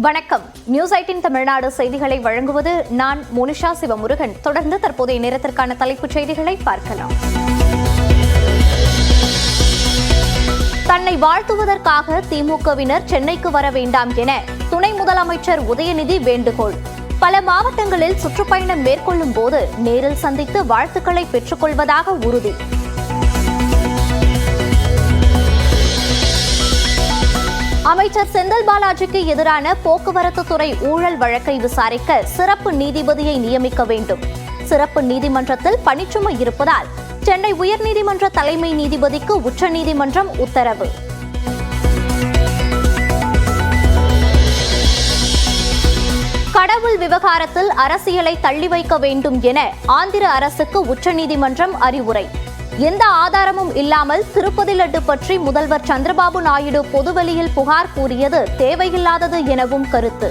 வணக்கம். நியூஸ் 18 தமிழ்நாடு செய்திகளை வழங்குவது நான் மோனிஷா சிவமுருகன். தொடர்ந்து தற்போதைய நேரத்திற்கான தலைப்புச் செய்திகளை பார்க்கலாம். தன்னை வாழ்த்துவதற்காக திமுகவினர் சென்னைக்கு வர வேண்டாம் என துணை முதலமைச்சர் உதயநிதி வேண்டுகோள். பல மாவட்டங்களில் சுற்றுப்பயணம் மேற்கொள்ளும் போது நேரில் சந்தித்து வாழ்த்துக்களை பெற்றுக் கொள்வதாக உறுதி. அமைச்சர் செந்தில் பாலாஜிக்கு எதிரான போக்குவரத்து துறை ஊழல் வழக்கை விசாரிக்க சிறப்பு நீதிபதியை நியமிக்க வேண்டும். சிறப்பு நீதிமன்றத்தில் பணிச்சுமை இருப்பதால் சென்னை உயர்நீதிமன்ற தலைமை நீதிபதிக்கு உச்சநீதிமன்றம் உத்தரவு. கடவுள் விவகாரத்தில் அரசியலை தள்ளி வைக்க வேண்டும் என ஆந்திர அரசுக்கு உச்சநீதிமன்றம் அறிவுரை. எந்த ஆதாரமும் இல்லாமல் திருப்பதி லட்டு பற்றி முதல்வர் சந்திரபாபு நாயுடு பொதுவெளியில் புகார் கூறியது தேவையில்லாதது எனவும் கருத்து.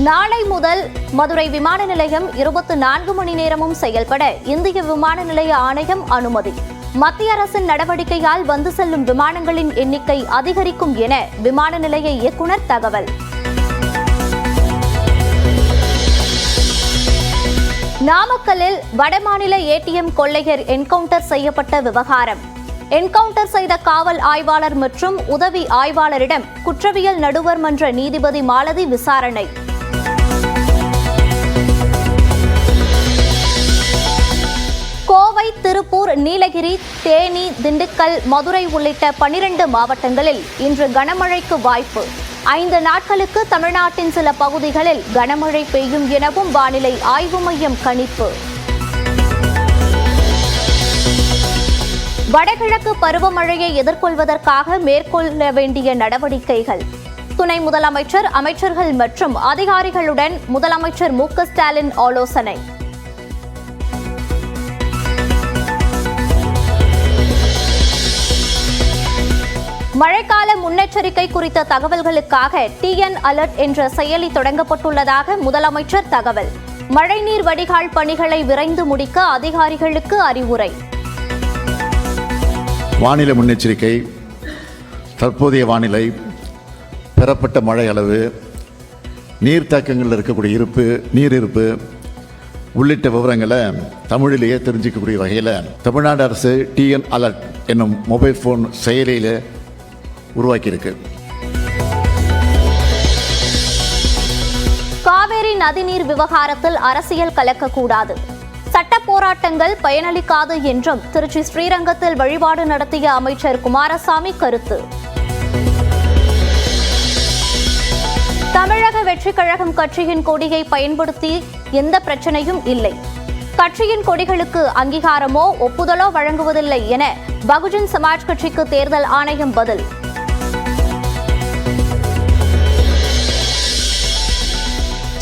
நாளை முதல் மதுரை விமான நிலையம் 24 மணி நேரமும் செயல்பட இந்திய விமான நிலைய ஆணையம் அனுமதி. மத்திய அரசின் நடவடிக்கையால் வந்து செல்லும் விமானங்களின் எண்ணிக்கை அதிகரிக்கும் என விமான நிலைய இயக்குநர் தகவல். நாமக்கல்லில் வடமாநில ஏடிஎம் கொள்ளையர் என்கவுண்டர் செய்யப்பட்ட விவகாரம். என்கவுண்டர் செய்த காவல் ஆய்வாளர் மற்றும் உதவி ஆய்வாளரிடம் குற்றவியல் நடுவர் மன்ற நீதிபதி மாலதி விசாரணை. கோவை, திருப்பூர், நீலகிரி, தேனி, திண்டுக்கல், மதுரை உள்ளிட்ட 12 மாவட்டங்களில் இன்று கனமழைக்கு வாய்ப்பு. 5 நாட்களுக்கு தமிழ்நாட்டின் சில பகுதிகளில் கனமழை பெய்யும் எனவும் வானிலை ஆய்வு மையம் கணிப்பு. வடகிழக்கு பருவமழையை எதிர்கொள்வதற்காக மேற்கொள்ள வேண்டிய நடவடிக்கைகள். துணை முதலமைச்சர், அமைச்சர்கள் மற்றும் அதிகாரிகளுடன் முதலமைச்சர் மு.க. ஸ்டாலின் ஆலோசனை. மழைக்கால முன்னெச்சரிக்கை குறித்த தகவல்களுக்காக டிஎன் அலர்ட் என்ற செயலி தொடங்கப்பட்டுள்ளதாக முதலமைச்சர் தகவல். மழைநீர் வடிகால் பணிகளை விரைந்து முடிக்க அதிகாரிகளுக்கு அறிவுரை. வானிலை முன்னெச்சரிக்கை, தற்போதைய வானிலை, பெறப்பட்ட மழை அளவு, நீர்த்தாக்கங்களில் இருக்கக்கூடிய நீர் இருப்பு உள்ளிட்ட விவரங்களை தமிழிலேயே தெரிஞ்சிக்கக்கூடிய வகையில் தமிழ்நாடு அரசு டிஎன் அலர்ட் என்னும் மொபைல் ஃபோன் செயலியில் உருவாக்கியிருக்கு. காவேரி நதிநீர் விவகாரத்தில் அரசியல் கலக்கக்கூடாது. சட்ட போராட்டங்கள் பயனளிக்காது என்றும் திருச்சி ஸ்ரீரங்கத்தில் வழிபாடு நடத்திய அமைச்சர் குமாரசாமி கருத்து. தமிழக வெற்றிக் கழகம் கட்சியின் கொடியை பயன்படுத்தி எந்த பிரச்சனையும் இல்லை. கட்சியின் கொடிகளுக்கு அங்கீகாரமோ ஒப்புதலோ வழங்குவதில்லை என பகுஜன் சமாஜ் கட்சிக்கு தேர்தல் ஆணையம் பதில்.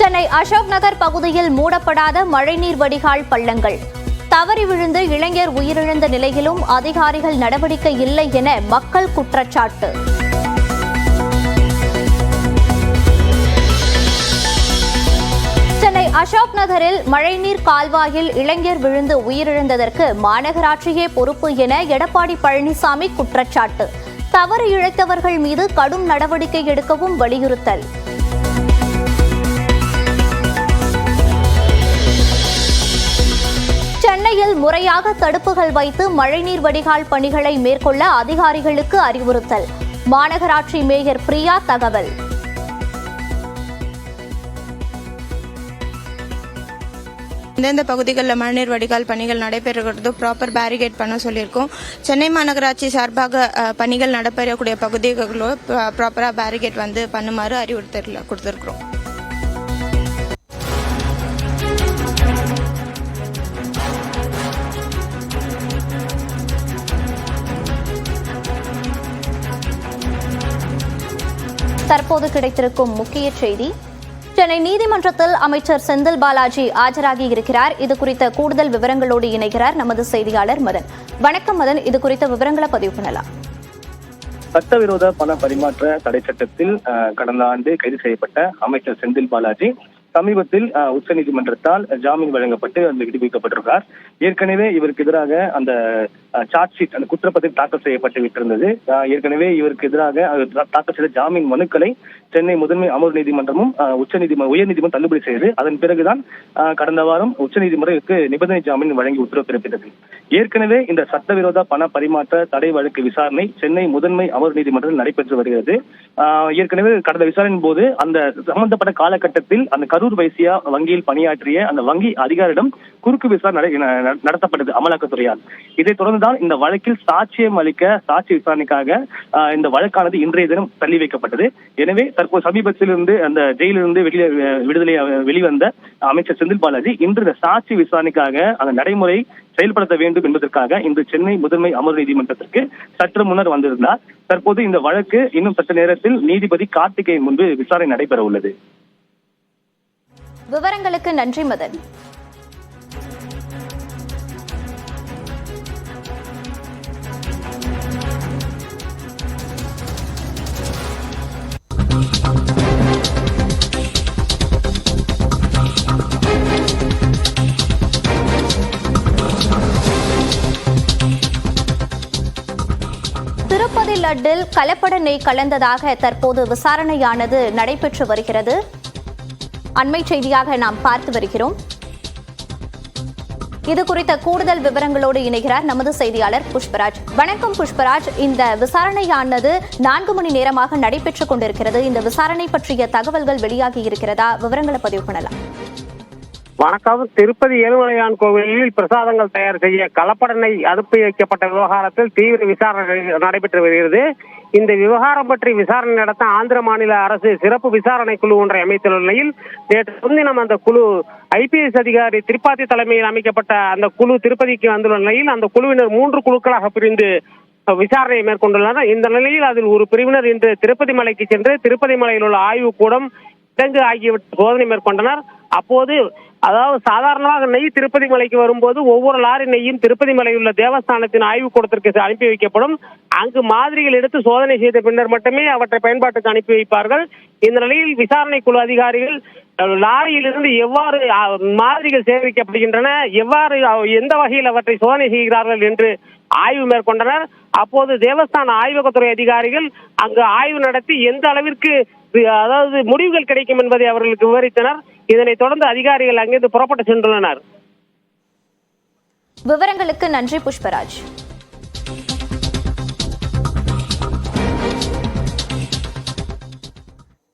சென்னை அசோக் நகர் பகுதியில் மூடப்படாத மழைநீர் வடிகால் பள்ளங்கள். தவறி விழுந்து இளைஞர் உயிரிழந்த நிலையிலும் அதிகாரிகள் நடவடிக்கை இல்லை என மக்கள் குற்றச்சாட்டு. சென்னை அசோக் நகரில் மழைநீர் கால்வாயில் இளைஞர் விழுந்து உயிரிழந்ததற்கு மாநகராட்சியே பொறுப்பு என எடப்பாடி பழனிசாமி குற்றச்சாட்டு. தவறு இழைத்தவர்கள் மீது கடும் நடவடிக்கை எடுக்கவும் வலியுறுத்தல். சென்னையில் முறையாக தடுப்புகள் வைத்து மழைநீர் வடிகால் பணிகளை மேற்கொள்ள அதிகாரிகளுக்கு அறிவுறுத்தல். மாநகராட்சி மேயர் பிரியா தகவல். எந்தெந்த பகுதிகளில் மழைநீர் வடிகால் பணிகள் நடைபெறுகிறது ப்ராப்பர் பேரிகேட் பண்ண சொல்லியிருக்கோம். சென்னை மாநகராட்சி சார்பாக பணிகள் நடைபெறக்கூடிய பகுதிகளோ ப்ராப்பராக பேரிகேட் பண்ணுமாறு அறிவுறுத்தல் கொடுத்துருக்கிறோம். தற்போது கிடைத்திருக்கும் முக்கிய செய்தி. சென்னை நீதிமன்றத்தில் அமைச்சர் செந்தில் பாலாஜி ஆஜராகி இருக்கிறார். இது குறித்த கூடுதல் விவரங்களோடு இணைகிறார் நமது செய்தியாளர் மதன். வணக்கம் மதன், இது குறித்த விவரங்களை பதிவு பண்ணலாம். சட்டவிரோத பண பரிமாற்ற தடை சட்டத்தில் கடந்த ஆண்டு கைது செய்யப்பட்ட அமைச்சர் செந்தில் பாலாஜி சமீபத்தில் உச்சநீதிமன்றத்தால் ஜாமீன் வழங்கப்பட்டு அந்த விடுவிக்கப்பட்டிருக்கார். ஏற்கனவே இவருக்கு எதிராக அந்த சார்ஜ் ஷீட், அந்த குற்றப்பத்திரிகை தாக்கல் செய்யப்பட்டு விட்டிருந்தது. ஏற்கனவே இவருக்கு எதிராக தாக்கல் செய்த ஜாமீன் மனுக்களை சென்னை முதன்மை அமர்வு நீதிமன்றமும் உயர்நீதிமன்றம் தள்ளுபடி செய்தது. அதன் பிறகுதான் கடந்த வாரம் உச்சநீதிமன்றத்திற்கு நிபந்தனை ஜாமீன் வழங்கி உத்தரவு பிறப்பித்தது. ஏற்கனவே இந்த சட்டவிரோத பண பரிமாற்ற தடை வழக்கு விசாரணை சென்னை முதன்மை அமர்வு நீதிமன்றத்தில் நடைபெற்று வருகிறது. ஏற்கனவே கடந்த விசாரணையின் போது அந்த சம்பந்தப்பட்ட காலகட்டத்தில் அந்த கரூர் வைசியா வங்கியில் பணியாற்றிய அந்த வங்கி அதிகாரியிடம் குறுக்கு விசாரணை நடத்தப்பட்டது அமலாக்கத்துறையால். இதைத் தொடர்ந்துதான் இந்த வழக்கில் சாட்சியம் அளிக்க சாட்சி விசாரணைக்காக இந்த வழக்கானது இன்றைய தினம் தள்ளி வைக்கப்பட்டது. எனவே தற்போது சமீபத்திலிருந்து அந்த ஜெயிலிருந்து வெளிவந்த அமைச்சர் செந்தில் பாலாஜி இன்று இந்த சாட்சி விசாரணைக்காக அந்த நடைமுறை செயல்படுத்த வேண்டும் என்பதற்காக இன்று சென்னை முதன்மை அமர்வு நீதிமன்றத்திற்கு சற்று முன்னர் வந்திருந்தார். தற்போது இந்த வழக்கு இன்னும் சற்று நேரத்தில் நீதிபதி கார்த்திகேயன் முன்பு விசாரணை நடைபெற உள்ளது. விவரங்களுக்கு நன்றி மதன். திருப்பதி லட்டில் கலப்பட நெய் கலந்ததாக தற்போது விசாரணையானது நடைபெற்று வருகிறது. அண்மை செய்தியாக நாம் பார்த்து வருகிறோம். இது குறித்த கூடுதல் விவரங்களோடு இணைகிறார் நமது செய்தியாளர் புஷ்பராஜ். வணக்கம் புஷ்பராஜ், இந்த விசாரணையானது 4 மணி நேரமாக நடைபெற்றுக் கொண்டிருக்கிறது. இந்த விசாரணை பற்றிய தகவல்கள் வெளியாகி இருக்கிறதா? விவரங்களை பதிவு பண்ணலாம். வணக்கம். திருப்பதி ஏழுமலையான் கோவிலில் பிரசாதங்கள் தயார் செய்ய கலப்பட நெய் அனுப்பி வைக்கப்பட்ட விவகாரத்தில் தீவிர விசாரணை நடைபெற்று வருகிறது. இந்த விவகாரம் பற்றி விசாரணை நடத்த ஆந்திர மாநில அரசு சிறப்பு விசாரணை குழு ஒன்றை அமைத்துள்ள நிலையில் நேற்று முன்தினம் அந்த குழு IPS அதிகாரி திரிபாதி தலைமையில் அமைக்கப்பட்ட அந்த குழு திருப்பதிக்கு வந்துள்ள நிலையில் அந்த குழுவினர் 3 குழுக்களாக பிரிந்து விசாரணையை மேற்கொண்டுள்ளனர். இந்த நிலையில் அதில் ஒரு பிரிவினர் இன்று திருப்பதி மலைக்கு சென்று திருப்பதி மலையில் உள்ள ஆய்வு கூடம் கிடங்கு ஆகியவற்றை சோதனை மேற்கொண்டனர். அப்போது அதாவது சாதாரணமாக நெய் திருப்பதி மலைக்கு வரும்போது ஒவ்வொரு லாரி நெய்யும் திருப்பதி மலையில் உள்ள தேவஸ்தானத்தின் ஆய்வு கூடத்திற்கு அனுப்பி வைக்கப்படும். அங்கு மாதிரிகள் எடுத்து சோதனை செய்த பின்னர் மட்டுமே அவற்றை பயன்பாட்டுக்கு அனுப்பி வைப்பார்கள். இந்த நிலையில் விசாரணை குழு அதிகாரிகள் லாரியிலிருந்து எவ்வாறு மாதிரிகள் சேகரிக்கப்படுகின்றன, எவ்வாறு எந்த வகையில் அவற்றை சோதனை செய்கிறார்கள் என்று ஆய்வு மேற்கொண்டனர். அப்போது தேவஸ்தான ஆய்வகத்துறை அதிகாரிகள் அங்கு ஆய்வு நடத்தி எந்த அளவிற்கு அதாவது முடிவுகள் கிடைக்கும் என்பதை அவர்களுக்கு விவரித்தனர். இதனைத் தொடர்ந்து அதிகாரிகள் அங்கிருந்து புறப்பட்டு சென்றுள்ளனர். விவரங்களுக்கு நன்றி புஷ்பராஜ்.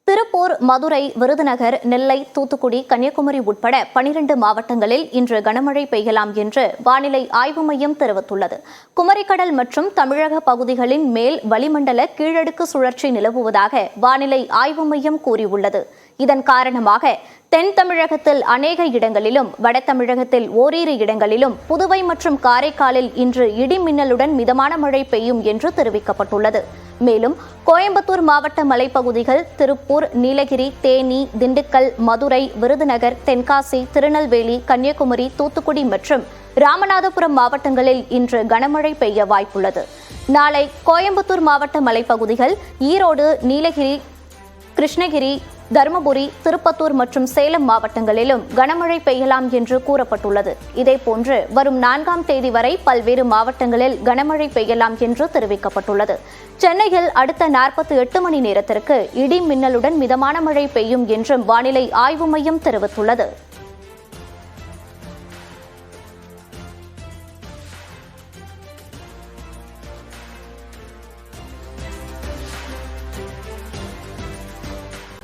திருப்பூர், மதுரை, விருதுநகர், நெல்லை, தூத்துக்குடி, கன்னியாகுமரி உட்பட 12 மாவட்டங்களில் இன்று கனமழை பெய்யலாம் என்று வானிலை ஆய்வு மையம் தெரிவித்துள்ளது. குமரிக்கடல் மற்றும் தமிழக பகுதிகளின் மேல் வளிமண்டல கீழடுக்கு சுழற்சி நிலவுவதாக வானிலை ஆய்வு மையம் கூறியுள்ளது. இதன் காரணமாக தென் தமிழகத்தில் அநேக இடங்களிலும், வட தமிழகத்தில் ஓரிரு இடங்களிலும், புதுவை மற்றும் காரைக்காலில் இன்று இடி மின்னலுடன் மிதமான மழை பெய்யும் என்று தெரிவிக்கப்பட்டுள்ளது. மேலும் கோயம்புத்தூர் மாவட்ட மலைப்பகுதிகள், திருப்பூர், நீலகிரி, தேனி, திண்டுக்கல், மதுரை, விருதுநகர், தென்காசி, திருநெல்வேலி, கன்னியாகுமரி, தூத்துக்குடி மற்றும் ராமநாதபுரம் மாவட்டங்களில் இன்று கனமழை பெய்ய வாய்ப்புள்ளது. நாளை கோயம்புத்தூர் மாவட்ட மலைப்பகுதிகள், ஈரோடு, நீலகிரி, கிருஷ்ணகிரி, தருமபுரி, திருப்பத்தூர் மற்றும் சேலம் மாவட்டங்களிலும் கனமழை பெய்யலாம் என்று கூறப்பட்டுள்ளது. இதேபோன்று வரும் 4ஆம் தேதி வரை பல்வேறு மாவட்டங்களில் கனமழை பெய்யலாம் என்று தெரிவிக்கப்பட்டுள்ளது. சென்னையில் அடுத்த 48 மணி நேரத்திற்கு இடி மின்னலுடன் மிதமான மழை பெய்யும் என்றும் வானிலை ஆய்வு மையம் தெரிவித்துள்ளது.